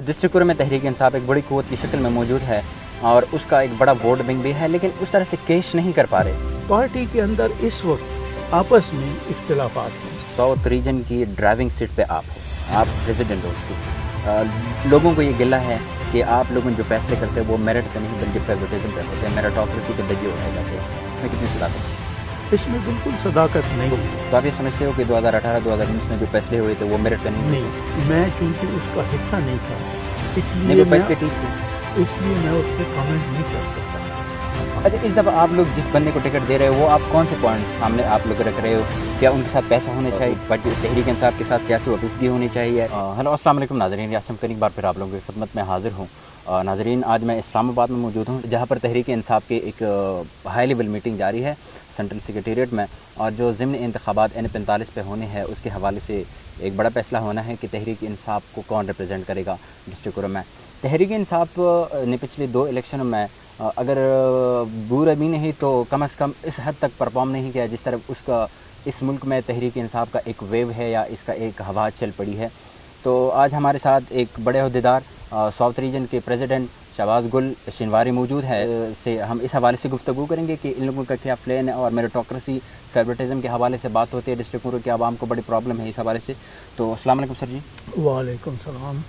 District میں تحریک انصاف ایک بڑی قوت کی شکل میں موجود ہے اور اس کا ایک بڑا ووٹ بینک بھی ہے، لیکن اس طرح سے کیش نہیں کر پا رہے۔ پارٹی کے اندر اس وقت آپس میں اختلافات ہیں۔ ساؤتھ ریجن کی ڈرائیونگ سیٹ پہ آپ ہو، آپ پریزیڈنٹ ہو اس کی، لوگوں کو یہ گلہ ہے کہ آپ لوگوں جو فیصلے کرتے ہیں وہ میرٹ پہ نہیں بلکہ فیوریٹزم پہ ہوتے ہیں، میرٹوکریسی کے ذریعے اٹھائے جاتے ہیں۔ اس میں کتنی صداقت ہے؟ اس میں بالکل صداقت نہیں ہے۔ تو آپ یہ سمجھتے ہو کہ 2018-2019 میں جو فیصلے ہوئے تھے وہ میرٹ پہ نہیں؟ میں چونکہ اس کا حصہ نہیں تھا، اس نہیں، لیے وہ فیصلے ٹھیک تھے، اس لیے میں اس پہ کامنٹ نہیں کر سکتا۔ اچھا، اس دفعہ آپ لوگ جس بندے کو ٹکٹ دے رہے ہو وہ آپ کون سے پوائنٹ سامنے آپ لوگ رکھ رہے ہو؟ کیا ان کے ساتھ پیسہ ہونا چاہیے؟ تحریک انصاف کے ساتھ سیاسی وابستگی ہونی چاہیے؟ ہیلو، السلام علیکم ناظرین، یاسم کریم ایک بار پھر آپ لوگوں کی خدمت میں حاضر ہوں۔ ناظرین، آج میں اسلام آباد میں موجود ہوں جہاں پر تحریک انصاف کی ایک ہائی لیول میٹنگ جاری ہے سینٹرل سیکریٹریٹ میں، اور جو ضمن انتخابات N45 پہ ہونے ہیں اس کے حوالے سے ایک بڑا فیصلہ ہونا ہے کہ تحریک انصاف کو کون ریپرزینٹ کرے گا ڈسٹرکٹ میں۔ تحریک انصاف نے پچھلے 2 الیکشنوں میں اگر برا بھی نہیں تو کم از کم اس حد تک پرفارم نہیں کیا جس طرح اس کا اس ملک میں تحریک انصاف کا ایک ویو ہے یا اس کا ایک ہوا چل پڑی ہے۔ تو آج ہمارے ساتھ ایک بڑے عہدیدار ساؤتھ ریجن کے پریزیڈنٹ شہباز گل شنواری موجود ہے، سے ہم اس حوالے سے گفتگو کریں گے کہ ان لوگوں کا کیا پلان ہے، اور میرٹوکریسی فیوریٹزم کے حوالے سے بات ہوتی ہے ڈسٹرکٹ کے عوام کو بڑی پرابلم ہے اس حوالے سے۔ تو السلام علیکم سر جی۔ وعلیکم السلام۔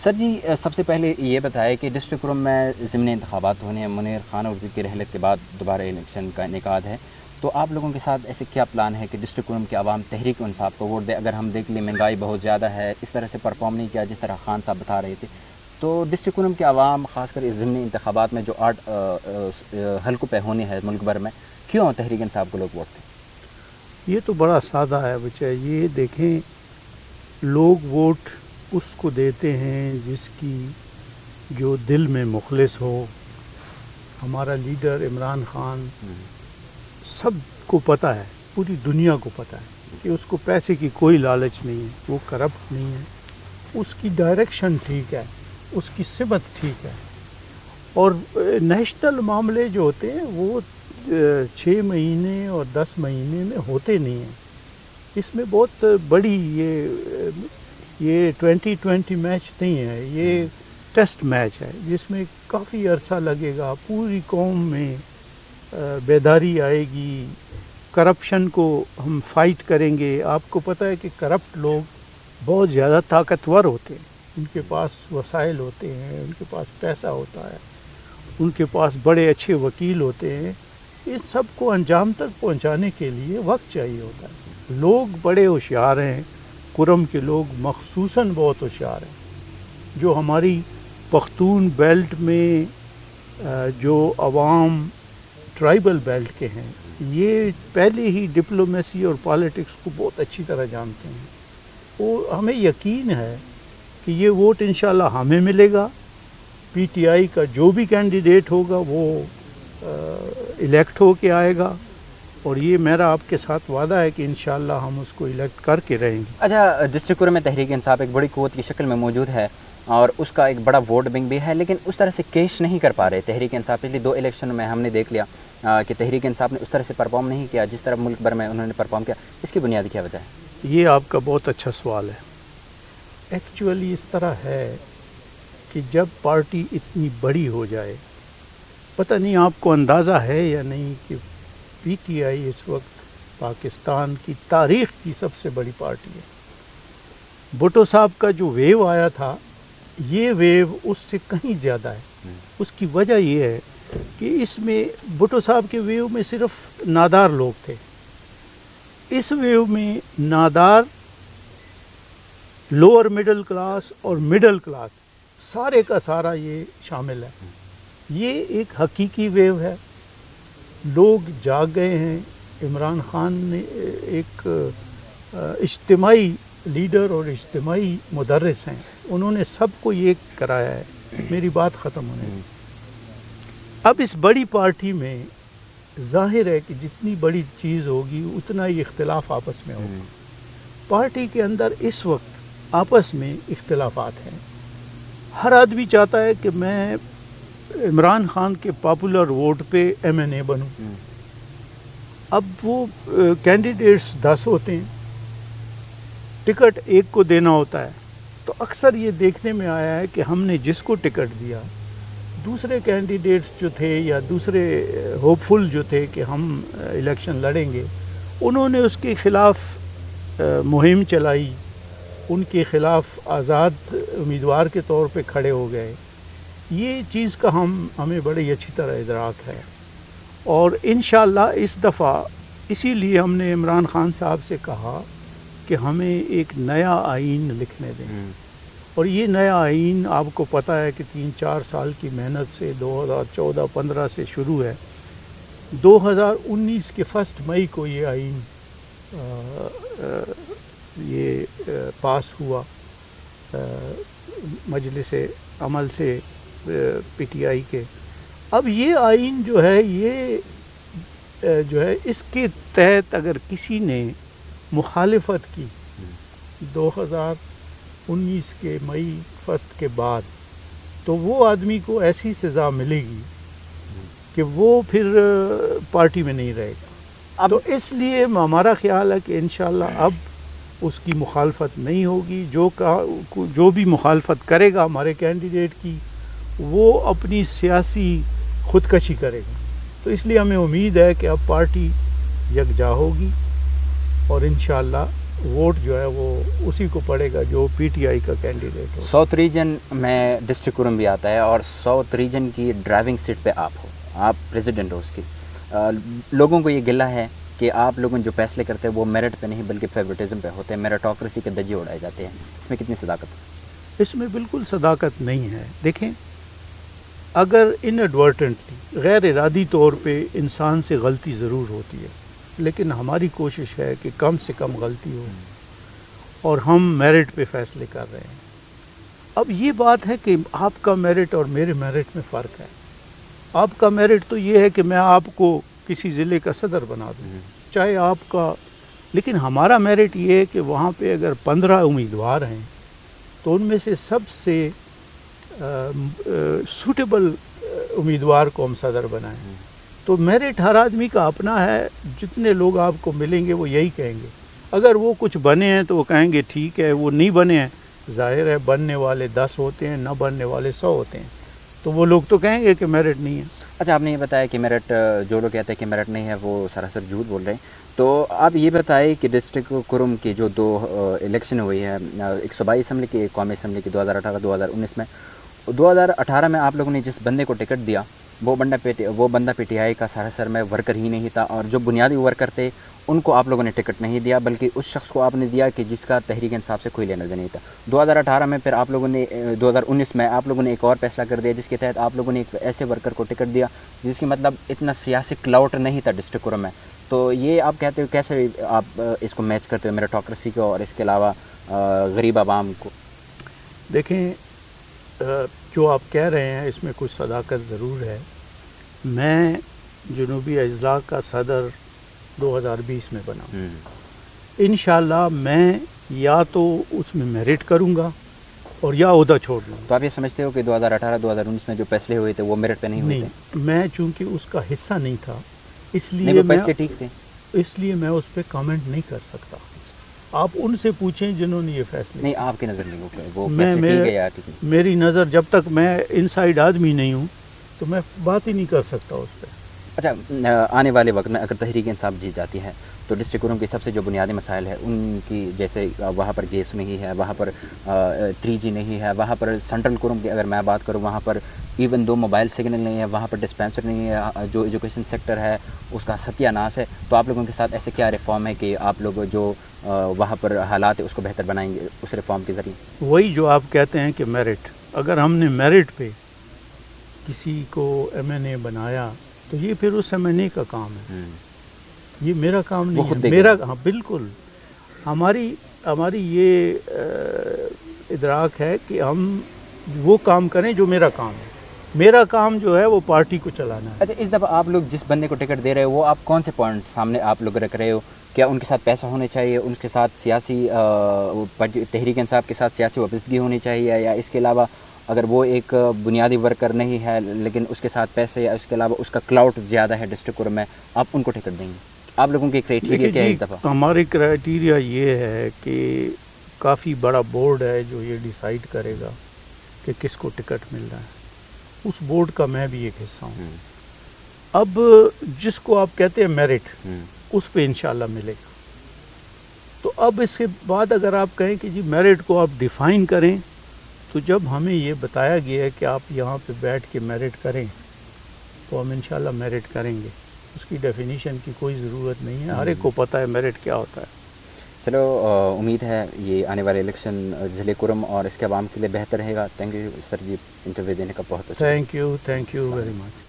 سر جی، سب سے پہلے یہ بتائیں کہ ڈسٹرکٹ میں ضمن انتخابات ہونے ہیں، منیر خان اور کی رحلت کے بعد دوبارہ الیکشن کا انعقاد ہے، تو آپ لوگوں کے ساتھ ایسے کیا پلان ہے کہ ڈسٹرکٹ کے عوام تحریک انصاف کو ووٹ دے؟ اگر ہم دیکھ لیں مہنگائی بہت زیادہ ہے، اس طرح سے پرفارم نہیں کیا جس طرح خان صاحب بتا رہے تھے، تو ڈسٹرکٹ کے عوام خاص کر اس ضمنی انتخابات میں جو 8 حلقوں پہ ہونے ہیں ملک بھر میں، کیوں تحریک انصاف کو لوگ ووٹ دیں؟ یہ تو بڑا سادہ ہے بچہ، یہ دیکھیں لوگ ووٹ اس کو دیتے ہیں جس کی جو دل میں مخلص ہو۔ ہمارا لیڈر عمران خان، سب کو پتہ ہے، پوری دنیا کو پتہ ہے کہ اس کو پیسے کی کوئی لالچ نہیں ہے، وہ کرپٹ نہیں ہے، اس کی ڈائریکشن ٹھیک ہے، اس کی سمت ٹھیک ہے، اور نیشنل معاملے جو ہوتے ہیں وہ 6 مہینے اور 10 مہینے میں ہوتے نہیں ہیں۔ اس میں بہت بڑی یہ 2020 میچ نہیں ہے، یہ ٹیسٹ میچ ہے جس میں کافی عرصہ لگے گا، پوری قوم میں بیداری آئے گی، کرپشن کو ہم فائٹ کریں گے۔ آپ کو پتہ ہے کہ کرپٹ لوگ بہت زیادہ طاقتور ہوتے ہیں، ان کے پاس وسائل ہوتے ہیں، ان کے پاس پیسہ ہوتا ہے، ان کے پاس بڑے اچھے وکیل ہوتے ہیں، ان سب کو انجام تک پہنچانے کے لیے وقت چاہیے ہوتا ہے۔ لوگ بڑے ہوشیار ہیں، کرم کے لوگ مخصوصاً بہت ہوشیار ہیں۔ جو ہماری پختون بیلٹ میں جو عوام ٹرائبل بیلٹ کے ہیں، یہ پہلے ہی ڈپلومیسی اور پالیٹکس کو بہت اچھی طرح جانتے ہیں۔ وہ ہمیں یقین ہے کہ یہ ووٹ انشاءاللہ ہمیں ملے گا، پی ٹی آئی کا جو بھی کینڈیڈیٹ ہوگا وہ الیکٹ ہو کے آئے گا، اور یہ میرا آپ کے ساتھ وعدہ ہے کہ انشاءاللہ ہم اس کو الیکٹ کر کے رہیں گے۔ اچھا، ڈسٹرکٹ میں تحریک انصاف ایک بڑی قوت کی شکل میں موجود ہے اور اس کا ایک بڑا ووٹ بینک بھی ہے، لیکن اس طرح سے کیش نہیں کر پا رہے تحریک انصاف۔ پچھلی 2 الیکشن میں ہم نے دیکھ لیا کہ تحریک انصاف نے اس طرح سے پرفارم نہیں کیا جس طرح ملک بھر میں انہوں نے پرفارم کیا۔ اس کی بنیاد کیا وجہ ہے؟ یہ آپ کا بہت اچھا سوال ہے۔ ایکچولی اس طرح ہے کہ جب پارٹی اتنی بڑی ہو جائے، پتہ نہیں آپ کو اندازہ ہے یا نہیں کہ پی ٹی آئی اس وقت پاکستان کی تاریخ کی سب سے بڑی پارٹی ہے۔ بھٹو صاحب کا جو ویو آیا تھا، یہ ویو اس سے کہیں زیادہ ہے۔ اس کی وجہ یہ ہے کہ اس میں بھٹو صاحب کے ویو میں صرف نادار لوگ تھے، اس ویو میں نادار، لوور مڈل کلاس اور مڈل کلاس سارے کا سارا یہ شامل ہے۔ یہ ایک حقیقی ویو ہے، لوگ جاگ گئے ہیں۔ عمران خان نے ایک اجتماعی لیڈر اور اجتماعی مدرس ہیں، انہوں نے سب کو یہ کرایا ہے۔ میری بات ختم ہونے دی۔ اب اس بڑی پارٹی میں ظاہر ہے کہ جتنی بڑی چیز ہوگی اتنا ہی اختلاف آپس میں ہوگا۔ پارٹی کے اندر اس وقت آپس میں اختلافات ہیں۔ ہر آدمی چاہتا ہے کہ میں عمران خان کے پاپولر ووٹ پہ MNA بنوں۔ اب وہ کینڈیڈیٹس 10 ہوتے ہیں، ٹکٹ ایک کو دینا ہوتا ہے، تو اکثر یہ دیکھنے میں آیا ہے کہ ہم نے جس کو ٹکٹ دیا، دوسرے کینڈیڈیٹس جو تھے یا دوسرے ہوپ فل جو تھے کہ ہم الیکشن لڑیں گے، انہوں نے اس کے خلاف مہم چلائی، ان کے خلاف آزاد امیدوار کے طور پہ کھڑے ہو گئے. یہ چیز کا ہمیں بڑی اچھی طرح ادراک ہے، اور انشاءاللہ اس دفعہ اسی لیے ہم نے عمران خان صاحب سے کہا کہ ہمیں ایک نیا آئین لکھنے دیں. اور یہ نیا آئین آپ کو پتہ ہے کہ 3-4 سال کی محنت سے 2014-15 سے شروع ہے. 2019 کے 1 مئی کو یہ آئین پاس ہوا مجلس عمل سے پی ٹی آئی کے. اب یہ آئین جو ہے اس کے تحت اگر کسی نے مخالفت کی 2019 کے مئی 1 کے بعد، تو وہ آدمی کو ایسی سزا ملے گی کہ وہ پھر پارٹی میں نہیں رہے گا. تو اس لیے ہمارا خیال ہے کہ انشاءاللہ اب اس کی مخالفت نہیں ہوگی. جو بھی مخالفت کرے گا ہمارے کینڈیڈیٹ کی، وہ اپنی سیاسی خودکشی کرے گا. تو اس لیے ہمیں امید ہے کہ اب پارٹی یکجا ہوگی، اور انشاءاللہ ووٹ جو ہے وہ اسی کو پڑے گا جو پی ٹی آئی کا کینڈیڈیٹ ہو. ساؤتھ ریجن میں ڈسٹرکٹ کرم بھی آتا ہے، اور ساؤتھ ریجن کی ڈرائیونگ سیٹ پہ آپ ہو، آپ پریزیڈنٹ ہو اس کی. لوگوں کو یہ گلہ ہے کہ آپ لوگوں جو فیصلے کرتے ہیں وہ میرٹ پہ نہیں بلکہ فیوریٹزم پہ ہوتے ہیں، میرٹوکریسی کے دجے اڑائے جاتے ہیں. اس میں کتنی صداقت؟ اس میں بالکل صداقت نہیں ہے. دیکھیں، اگر انیڈورٹنٹلی غیر ارادی طور پہ انسان سے غلطی ضرور ہوتی ہے، لیکن ہماری کوشش ہے کہ کم سے کم غلطی ہو، اور ہم میرٹ پہ فیصلے کر رہے ہیں. اب یہ بات ہے کہ آپ کا میرٹ اور میرے میرٹ میں فرق ہے. آپ کا میرٹ تو یہ ہے کہ میں آپ کو کسی ضلع کا صدر بنا دوں، چاہے آپ کا، لیکن ہمارا میرٹ یہ ہے کہ وہاں پہ اگر 15 امیدوار ہیں تو ان میں سے سب سے سوٹیبل امیدوار کو ہم صدر بنائیں. تو میرٹ ہر آدمی کا اپنا ہے. جتنے لوگ آپ کو ملیں گے وہ یہی کہیں گے. اگر وہ کچھ بنے ہیں تو وہ کہیں گے ٹھیک ہے، وہ نہیں بنے ہیں، ظاہر ہے بننے والے 10 ہوتے ہیں، نہ بننے والے 100 ہوتے ہیں، تو وہ لوگ تو کہیں گے کہ میرٹ نہیں ہے. اچھا، آپ نے یہ بتایا کہ میرٹ، جو لوگ کہتے ہیں کہ میرٹ نہیں ہے وہ سراسر جھوٹ بول رہے ہیں. تو آپ یہ بتائیں کہ ڈسٹرکٹ کرم کی جو 2 الیکشن ہوئی ہے، ایک صوبائی اسمبلی کی، ایک قومی اسمبلی کی، 2018-2019 میں. 2018 میں آپ لوگوں نے جس بندے کو ٹکٹ دیا وہ بندہ پی ٹی آئی کا سراسر میں ورکر ہی نہیں تھا، اور جو بنیادی ورکر تھے ان کو آپ لوگوں نے ٹکٹ نہیں دیا، بلکہ اس شخص کو آپ نے دیا کہ جس کا تحریک انصاف سے کوئی لینا دینا نہیں تھا. 2018 میں پھر آپ لوگوں نے 2019 میں آپ لوگوں نے ایک اور فیصلہ کر دیا جس کے تحت آپ لوگوں نے ایک ایسے ورکر کو ٹکٹ دیا جس کی مطلب اتنا سیاسی کلاؤٹ نہیں تھا ڈسٹرکٹ کرم میں. تو یہ آپ کہتے ہو کیسے آپ اس کو میچ کرتے ہو میرٹوکریسی کو اور اس کے علاوہ غریب عوام کو؟ دیکھیں، جو آپ کہہ رہے ہیں اس میں کچھ صداقت ضرور ہے. میں جنوبی اضلاع کا صدر 2020 میں بنا. انشاءاللہ میں یا تو اس میں میرٹ کروں گا اور یا عہدہ چھوڑ دوں گا. تو آپ یہ سمجھتے ہو کہ 2018-2019 میں جو فیصلے ہوئے تھے وہ میرٹ پہ نہیں ہوئے تھے؟ میں چونکہ اس کا حصہ نہیں تھا، اس نہیں، لیے وہ فیصلے ٹھیک تھے، اس لیے میں اس پہ کامنٹ نہیں کر سکتا. آپ ان سے پوچھیں جنہوں نے یہ فیصلے. نہیں، آپ کی نظر میں وہ فیصلے ٹھیک ہے یا ٹھیک نہیں؟ میری نظر، جب تک میں انسائیڈ آدمی نہیں ہوں تو میں بات ہی نہیں کر سکتا اس پہ. اچھا، آنے والے وقت میں اگر تحریک انصاف جیت جاتی ہے تو ڈسٹرکٹ کرم کی سب سے جو بنیادی مسائل ہے ان کی، جیسے وہاں پر گیس نہیں ہے، وہاں پر 3G نہیں ہے، وہاں پر سینٹرل کرم کی اگر میں بات کروں وہاں پر ایون 2 موبائل سگنل نہیں ہے، وہاں پر ڈسپینسر نہیں ہے، جو ایجوکیشن سیکٹر ہے اس کا ستیہ ناش ہے. تو آپ لوگوں کے ساتھ ایسے کیا ریفارم ہے کہ آپ لوگ جو وہاں پر حالات ہے اس کو بہتر بنائیں گے اس ریفارم کے ذریعے؟ وہی جو آپ کہتے ہیں کہ میرٹ، اگر ہم نے میرٹ پہ کسی کو MNA بنایا تو یہ پھر اس MNA کا کام ہے. یہ میرا کام نہیں ہے. میرا، ہاں بالکل، ہماری یہ ادراک ہے کہ ہم وہ کام کریں جو میرا کام ہے. میرا کام جو ہے وہ پارٹی کو چلانا ہے. اچھا، اس دفعہ آپ لوگ جس بندے کو ٹکٹ دے رہے ہو وہ آپ کون سے پوائنٹ سامنے آپ لوگ رکھ رہے ہو؟ کیا ان کے ساتھ پیسہ ہونے چاہیے، ان کے ساتھ سیاسی تحریک انصاف کے ساتھ سیاسی وابستگی ہونی چاہیے، یا اس کے علاوہ اگر وہ ایک بنیادی ورکر نہیں ہے لیکن اس کے ساتھ پیسے یا اس کے علاوہ اس کا کلاؤٹ زیادہ ہے ڈسٹرکٹ کرم میں، آپ ان کو ٹکٹ دیں گے؟ آپ لوگوں کے کرائٹیریا کیا ہے اس دفعہ؟ ہمارے کرائٹیریا یہ ہے کہ کافی بڑا بورڈ ہے جو یہ ڈیسائیڈ کرے گا کہ کس کو ٹکٹ مل رہا ہے، اس بورڈ کا میں بھی ایک حصہ ہوں۔ اب جس کو آپ کہتے ہیں میرٹ، اس پہ انشاءاللہ ملے گا۔ تو اب اس کے بعد اگر آپ کہیں کہ جی میرٹ کو آپ ڈیفائن کریں، تو جب ہمیں یہ بتایا گیا ہے کہ آپ یہاں پہ بیٹھ کے میرٹ کریں تو ہم انشاءاللہ میرٹ کریں گے۔ اس کی ڈیفینیشن کی کوئی ضرورت نہیں ہے، ہر ایک کو پتہ ہے میرٹ کیا ہوتا ہے۔ چلو امید ہے یہ آنے والے الیکشن ضلع کرم اور اس کے عوام کے لیے بہتر رہے گا۔ تھینک یو سر جی، انٹرویو دینے کا بہت اچھا۔ Thank you very much.